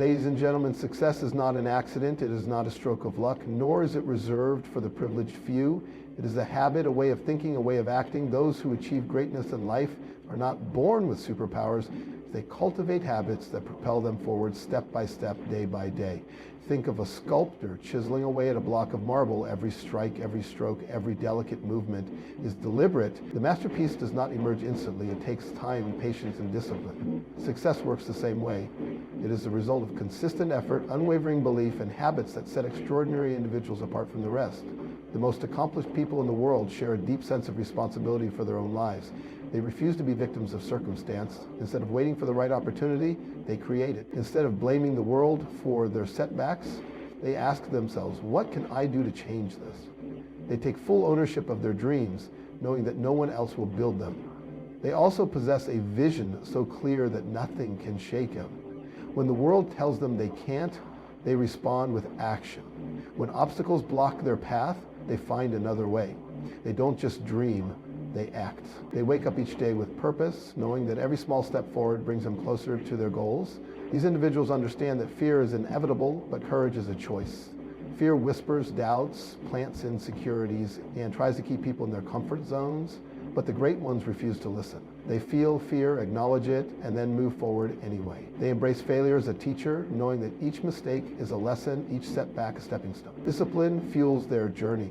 Ladies and gentlemen, success is not an accident. It is not a stroke of luck, nor is it reserved for the privileged few. It is a habit, a way of thinking, a way of acting. Those who achieve greatness in life are not born with superpowers. They cultivate habits that propel them forward step by step, day by day. Think of a sculptor chiseling away at a block of marble. Every strike, every stroke, every delicate movement is deliberate. The masterpiece does not emerge instantly. It takes time, patience, and discipline. Success works the same way. It is the result of consistent effort, unwavering belief, and habits that set extraordinary individuals apart from the rest. The most accomplished people in the world share a deep sense of responsibility for their own lives. They refuse to be victims of circumstance. Instead of waiting for the right opportunity, they create it. Instead of blaming the world for their setbacks, they ask themselves, what can I do to change this? They take full ownership of their dreams, knowing that no one else will build them. They also possess a vision so clear that nothing can shake them. When the world tells them they can't, they respond with action. When obstacles block their path, they find another way. They don't just dream, they act. They wake up each day with purpose, knowing that every small step forward brings them closer to their goals. These individuals understand that fear is inevitable, but courage is a choice. Fear whispers doubts, plants insecurities, and tries to keep people in their comfort zones, but the great ones refuse to listen. They feel fear, acknowledge it, and then move forward anyway. They embrace failure as a teacher, knowing that each mistake is a lesson, each setback a stepping stone. Discipline fuels their journey.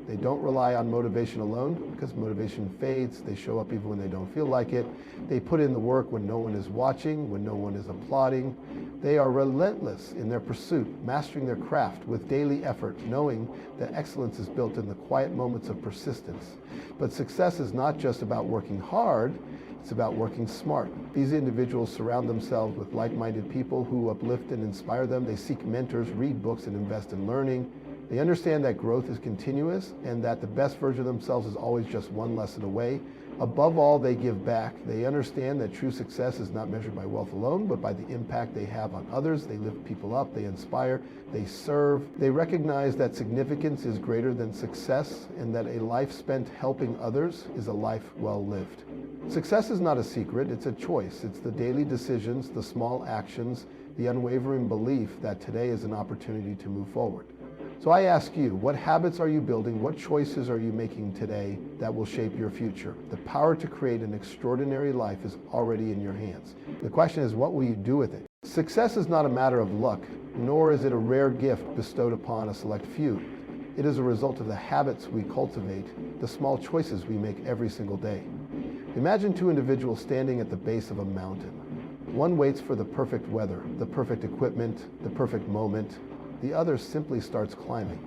They don't rely on motivation alone, because motivation fades. They show up even when they don't feel like it. They put in the work when no one is watching, when no one is applauding. They are relentless in their pursuit, mastering their craft with daily effort, knowing that excellence is built in the quiet moments of persistence. But success is not just about working hard, it's about working smart. These individuals surround themselves with like-minded people who uplift and inspire them. They seek mentors, read books, and invest in learning. They understand that growth is continuous and that the best version of themselves is always just one lesson away. Above all, they give back. They understand that true success is not measured by wealth alone, but by the impact they have on others. They lift people up, they inspire, they serve. They recognize that significance is greater than success and that a life spent helping others is a life well lived. Success is not a secret, it's a choice. It's the daily decisions, the small actions, the unwavering belief that today is an opportunity to move forward. So I ask you, what habits are you building? What choices are you making today that will shape your future? The power to create an extraordinary life is already in your hands. The question is, what will you do with it? Success is not a matter of luck, nor is it a rare gift bestowed upon a select few. It is a result of the habits we cultivate, the small choices we make every single day. Imagine two individuals standing at the base of a mountain. One waits for the perfect weather, the perfect equipment, the perfect moment. The other simply starts climbing.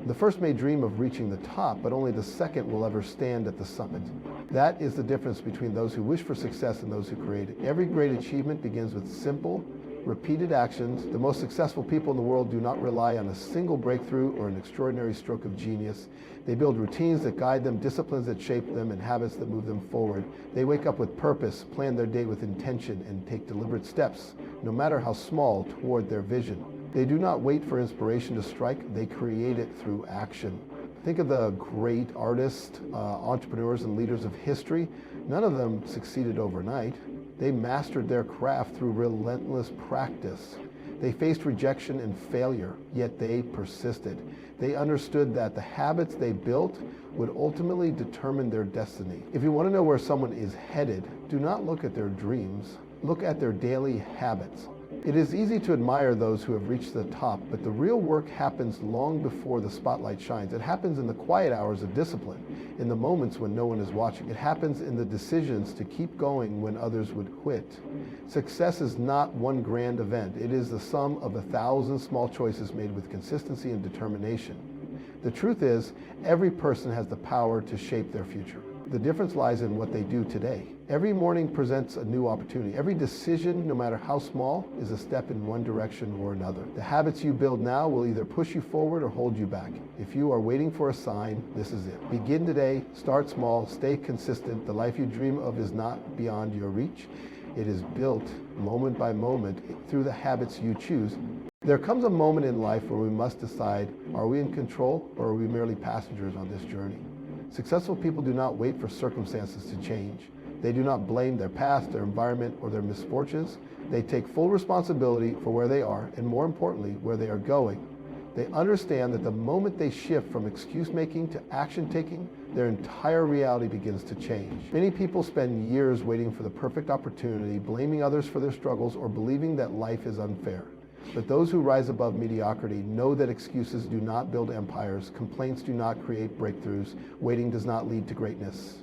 The first may dream of reaching the top, but only the second will ever stand at the summit. That is the difference between those who wish for success and those who create it. Every great achievement begins with simple, repeated actions. The most successful people in the world do not rely on a single breakthrough or an extraordinary stroke of genius. They build routines that guide them, disciplines that shape them, and habits that move them forward. They wake up with purpose, plan their day with intention, and take deliberate steps, no matter how small, toward their vision. They do not wait for inspiration to strike, they create it through action. Think of the great artists, entrepreneurs, and leaders of history. None of them succeeded overnight. They mastered their craft through relentless practice. They faced rejection and failure, yet they persisted. They understood that the habits they built would ultimately determine their destiny. If you want to know where someone is headed, do not look at their dreams, look at their daily habits. It is easy to admire those who have reached the top, but the real work happens long before the spotlight shines. It happens in the quiet hours of discipline, in the moments when no one is watching. It happens in the decisions to keep going when others would quit. Success is not one grand event. It is the sum of 1,000 small choices made with consistency and determination. The truth is, every person has the power to shape their future. The difference lies in what they do today. Every morning presents a new opportunity. Every decision, no matter how small, is a step in one direction or another. The habits you build now will either push you forward or hold you back. If you are waiting for a sign, this is it. Begin today, start small, stay consistent. The life you dream of is not beyond your reach. It is built moment by moment through the habits you choose. There comes a moment in life where we must decide, are we in control or are we merely passengers on this journey? Successful people do not wait for circumstances to change. They do not blame their past, their environment, or their misfortunes. They take full responsibility for where they are, and more importantly, where they are going. They understand that the moment they shift from excuse-making to action-taking, their entire reality begins to change. Many people spend years waiting for the perfect opportunity, blaming others for their struggles, or believing that life is unfair. But those who rise above mediocrity know that excuses do not build empires, complaints do not create breakthroughs, waiting does not lead to greatness.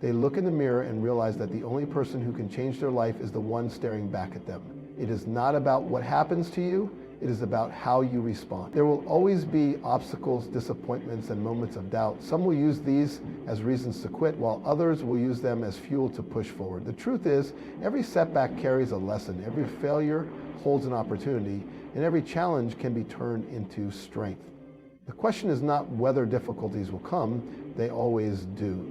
They look in the mirror and realize that the only person who can change their life is the one staring back at them. It is not about what happens to you, it is about how you respond. There will always be obstacles, disappointments, and moments of doubt. Some will use these as reasons to quit, while others will use them as fuel to push forward. The truth is, every setback carries a lesson, every failure holds an opportunity, and every challenge can be turned into strength. The question is not whether difficulties will come, they always do.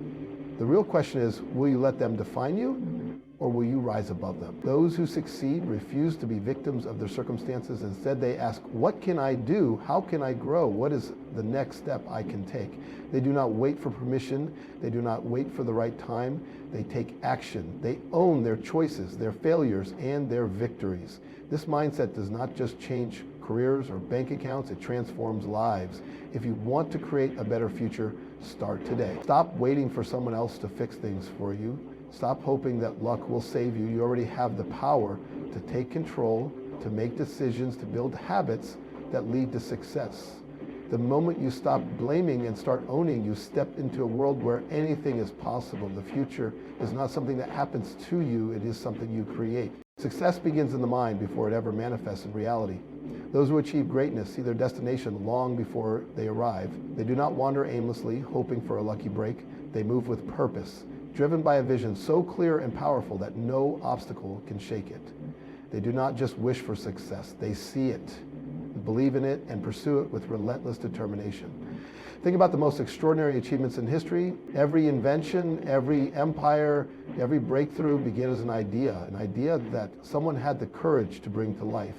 The real question is, will you let them define you, or will you rise above them? Those who succeed refuse to be victims of their circumstances. Instead, they ask, what can I do? How can I grow? What is the next step I can take? They do not wait for permission. They do not wait for the right time. They take action. They own their choices, their failures, and their victories. This mindset does not just change careers or bank accounts, it transforms lives. If you want to create a better future, start today. Stop waiting for someone else to fix things for you. Stop hoping that luck will save you. You already have the power to take control, to make decisions, to build habits that lead to success. The moment you stop blaming and start owning, you step into a world where anything is possible. The future is not something that happens to you, it is something you create. Success begins in the mind before it ever manifests in reality. Those who achieve greatness see their destination long before they arrive. They do not wander aimlessly, hoping for a lucky break. They move with purpose, driven by a vision so clear and powerful that no obstacle can shake it. They do not just wish for success, they see it, believe in it, and pursue it with relentless determination. Think about the most extraordinary achievements in history. Every invention, every empire, every breakthrough began as an idea that someone had the courage to bring to life.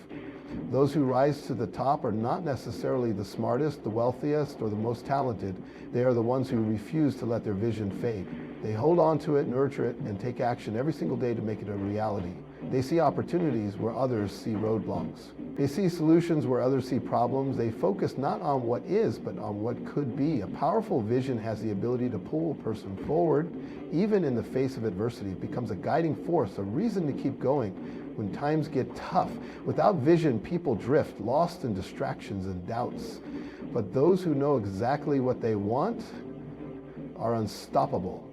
Those who rise to the top are not necessarily the smartest, the wealthiest, or the most talented. They are the ones who refuse to let their vision fade. They hold on to it, nurture it, and take action every single day to make it a reality. They see opportunities where others see roadblocks. They see solutions where others see problems. They focus not on what is, but on what could be. A powerful vision has the ability to pull a person forward, even in the face of adversity. It becomes a guiding force, a reason to keep going when times get tough. Without vision, people drift, lost in distractions and doubts. But those who know exactly what they want are unstoppable.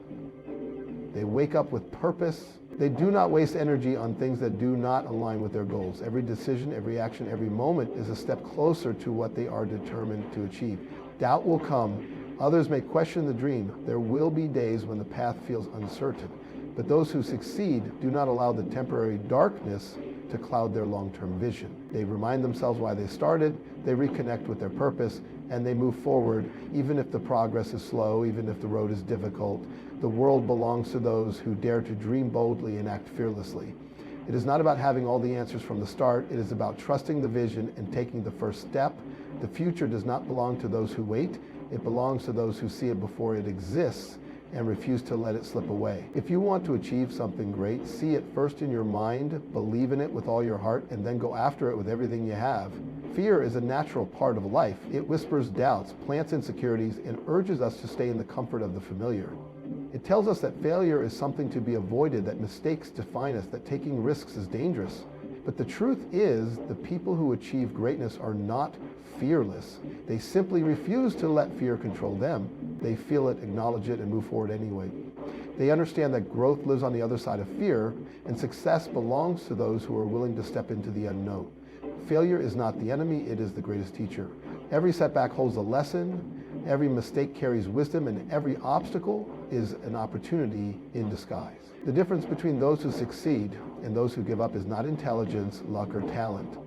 They wake up with purpose. They do not waste energy on things that do not align with their goals. Every decision, every action, every moment is a step closer to what they are determined to achieve. Doubt will come. Others may question the dream. There will be days when the path feels uncertain. But those who succeed do not allow the temporary darkness to cloud their long-term vision. They remind themselves why they started, they reconnect with their purpose, and they move forward even if the progress is slow, even if the road is difficult. The world belongs to those who dare to dream boldly and act fearlessly. It is not about having all the answers from the start. It is about trusting the vision and taking the first step. The future does not belong to those who wait. It belongs to those who see it before it exists and refuse to let it slip away. If you want to achieve something great, see it first in your mind, believe in it with all your heart, and then go after it with everything you have. Fear is a natural part of life. It whispers doubts, plants insecurities, and urges us to stay in the comfort of the familiar. It tells us that failure is something to be avoided, that mistakes define us, that taking risks is dangerous. But the truth is, the people who achieve greatness are not fearless. They simply refuse to let fear control them. They feel it, acknowledge it, and move forward anyway. They understand that growth lives on the other side of fear, and success belongs to those who are willing to step into the unknown. Failure is not the enemy, it is the greatest teacher. Every setback holds a lesson, every mistake carries wisdom, and every obstacle is an opportunity in disguise. The difference between those who succeed and those who give up is not intelligence, luck, or talent.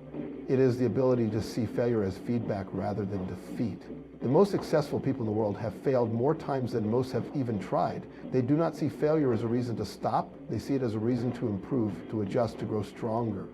It is the ability to see failure as feedback rather than defeat. The most successful people in the world have failed more times than most have even tried. They do not see failure as a reason to stop. They see it as a reason to improve, to adjust, to grow stronger.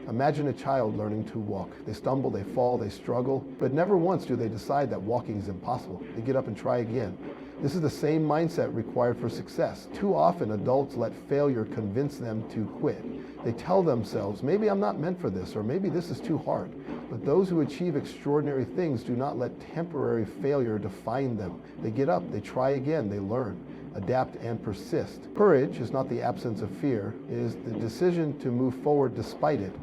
Imagine a child learning to walk. They stumble, they fall, they struggle, but never once do they decide that walking is impossible. They get up and try again. This is the same mindset required for success. Too often, adults let failure convince them to quit. They tell themselves, maybe I'm not meant for this, or maybe this is too hard. But those who achieve extraordinary things do not let temporary failure define them. They get up, they try again, they learn, adapt, and persist. Courage is not the absence of fear, it is the decision to move forward despite it.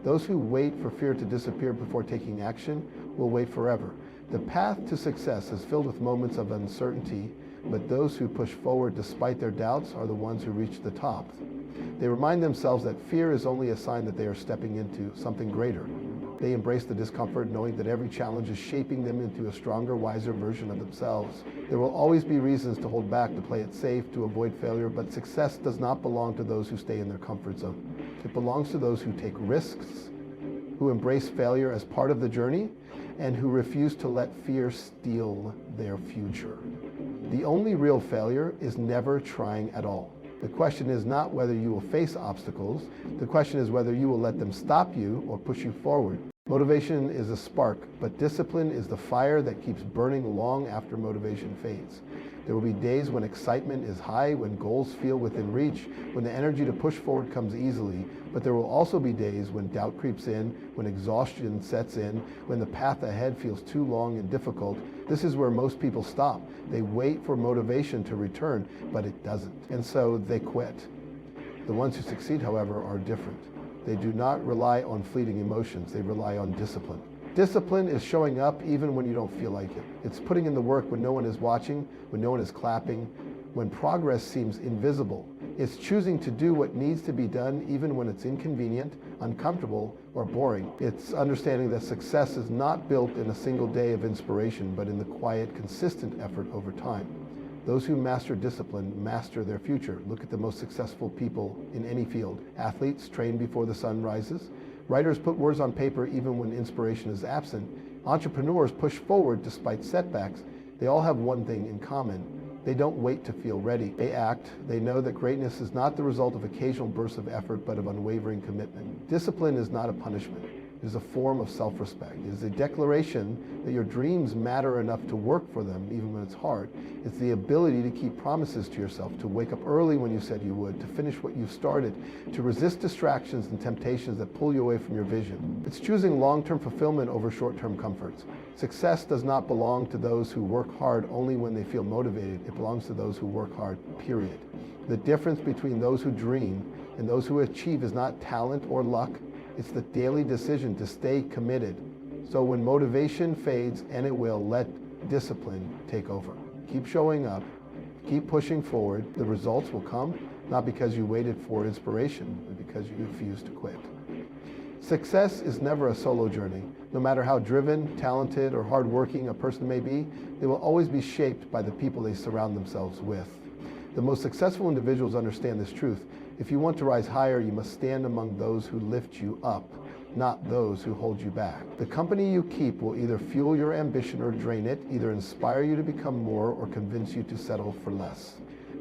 Those who wait for fear to disappear before taking action will wait forever. The path to success is filled with moments of uncertainty, but those who push forward despite their doubts are the ones who reach the top. They remind themselves that fear is only a sign that they are stepping into something greater. They embrace the discomfort, knowing that every challenge is shaping them into a stronger, wiser version of themselves. There will always be reasons to hold back, to play it safe, to avoid failure, but success does not belong to those who stay in their comfort zone. It belongs to those who take risks, who embrace failure as part of the journey, and who refuse to let fear steal their future. The only real failure is never trying at all. The question is not whether you will face obstacles, the question is whether you will let them stop you or push you forward. Motivation is a spark, but discipline is the fire that keeps burning long after motivation fades. There will be days when excitement is high, when goals feel within reach, when the energy to push forward comes easily, but there will also be days when doubt creeps in, when exhaustion sets in, when the path ahead feels too long and difficult. This is where most people stop. They wait for motivation to return, but it doesn't, and so they quit. The ones who succeed, however, are different. They do not rely on fleeting emotions, they rely on discipline. Discipline is showing up even when you don't feel like it. It's putting in the work when no one is watching, when no one is clapping, when progress seems invisible. It's choosing to do what needs to be done even when it's inconvenient, uncomfortable, or boring. It's understanding that success is not built in a single day of inspiration, but in the quiet, consistent effort over time. Those who master discipline master their future. Look at the most successful people in any field. Athletes train before the sun rises. Writers put words on paper even when inspiration is absent. Entrepreneurs push forward despite setbacks. They all have one thing in common. They don't wait to feel ready. They act. They know that greatness is not the result of occasional bursts of effort, but of unwavering commitment. Discipline is not a punishment. It is a form of self-respect. It is a declaration that your dreams matter enough to work for them even when it's hard. It's the ability to keep promises to yourself, to wake up early when you said you would, to finish what you've started, to resist distractions and temptations that pull you away from your vision. It's choosing long-term fulfillment over short-term comforts. Success does not belong to those who work hard only when they feel motivated. It belongs to those who work hard, period. The difference between those who dream and those who achieve is not talent or luck. It's the daily decision to stay committed. So when motivation fades, and it will, let discipline take over. Keep showing up, keep pushing forward. The results will come, not because you waited for inspiration, but because you refused to quit. Success is never a solo journey. No matter how driven, talented, or hardworking a person may be, they will always be shaped by the people they surround themselves with. The most successful individuals understand this truth. If you want to rise higher, you must stand among those who lift you up, not those who hold you back. The company you keep will either fuel your ambition or drain it, either inspire you to become more or convince you to settle for less.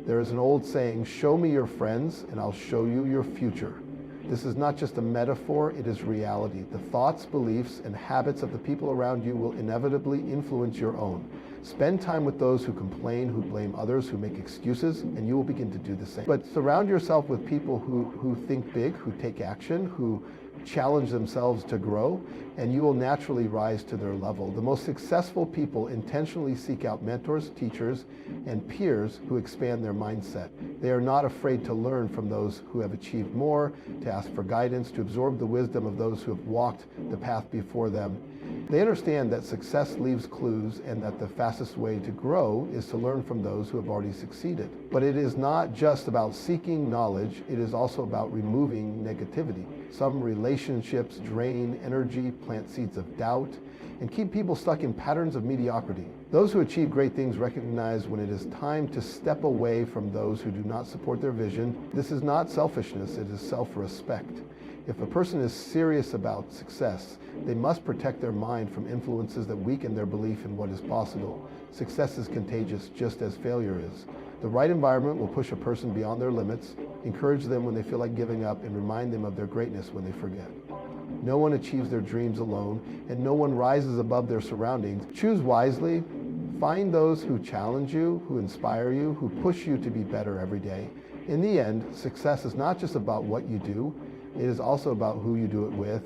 There is an old saying, show me your friends and I'll show you your future. This is not just a metaphor, it is reality. The thoughts, beliefs, and habits of the people around you will inevitably influence your own. Spend time with those who complain, who blame others, who make excuses, and you will begin to do the same. But surround yourself with people who think big, who take action, who challenge themselves to grow, and you will naturally rise to their level. The most successful people intentionally seek out mentors, teachers, and peers who expand their mindset. They are not afraid to learn from those who have achieved more, to ask for guidance, to absorb the wisdom of those who have walked the path before them. They understand that success leaves clues and that the fastest way to grow is to learn from those who have already succeeded. But it is not just about seeking knowledge, it is also about removing negativity. Some relationships drain energy, plant seeds of doubt, and keep people stuck in patterns of mediocrity. Those who achieve great things recognize when it is time to step away from those who do not support their vision. This is not selfishness, it is self-respect. If a person is serious about success, they must protect their mind from influences that weaken their belief in what is possible. Success is contagious, just as failure is. The right environment will push a person beyond their limits, encourage them when they feel like giving up, and remind them of their greatness when they forget. No one achieves their dreams alone, and no one rises above their surroundings. Choose wisely, Find those who challenge you, who inspire you, who push you to be better every day. In the end, success is not just about what you do, it is also about who you do it with